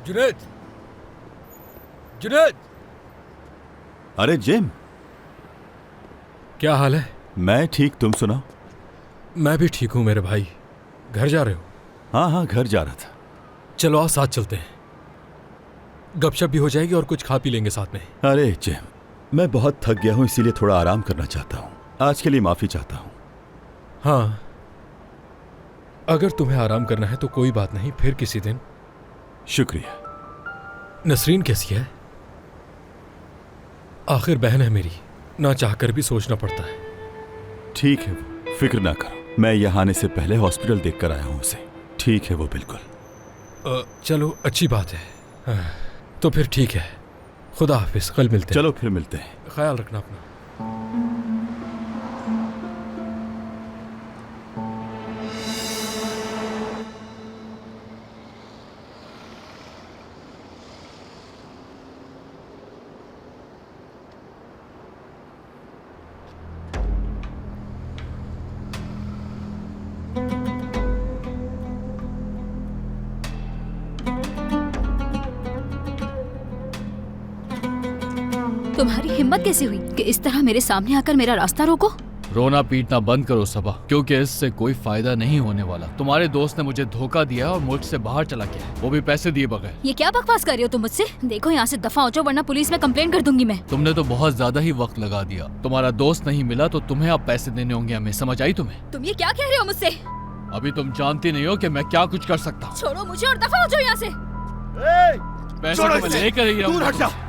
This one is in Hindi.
जुनैद, जुनैद। अरे जिम, क्या हाल है? मैं ठीक, तुम सुनाओ। मैं भी ठीक हूँ मेरे भाई। घर जा रहे हो? हाँ हाँ, घर जा रहा था। चलो आओ साथ चलते हैं, गपशप भी हो जाएगी और कुछ खा पी लेंगे साथ में। अरे जिम, मैं बहुत थक गया हूँ, इसीलिए थोड़ा आराम करना चाहता हूँ। आज के लिए माफी चाहता हूँ। हाँ, अगर तुम्हें आराम करना है तो कोई बात नहीं, फिर किसी दिन। शुक्रिया। नसरीन कैसी है? आखिर बहन है मेरी, ना चाहकर भी सोचना पड़ता है। ठीक है वो, फिक्र ना करो। मैं यहाँ आने से पहले हॉस्पिटल देख कर आया हूँ उसे। ठीक है वो बिल्कुल। चलो अच्छी बात है। तो फिर ठीक है, खुदा हाफिज, कल मिलते हैं। चलो फिर मिलते हैं। ख्याल रखना अपना। तुम्हारी हिम्मत कैसे हुई कि इस तरह मेरे सामने आकर मेरा रास्ता रोको? रोना पीटना बंद करो सबा, क्योंकि इससे कोई फायदा नहीं होने वाला। तुम्हारे दोस्त ने मुझे धोखा दिया और मुल्क से बाहर चला गया, वो भी पैसे दिए बगैर। ये क्या बकवास कर रहे हो तुम मुझसे? देखो यहाँ से दफा हो जाओ वरना पुलिस में कंप्लेंट कर दूंगी मैं। तुमने तो बहुत ज्यादा ही वक्त लगा दिया। तुम्हारा दोस्त नहीं मिला तो तुम्हें अब पैसे देने होंगे हमें, समझ आई तुम्हें? तुम ये क्या कह रहे हो मुझसे? अभी तुम जानती नहीं हो कि मैं क्या कुछ कर सकता हूँ। छोड़ो मुझे और दफा हो जाओ यहाँ से। पैसे तो मैं लेकर ही दूर हट रहूंगा। जा।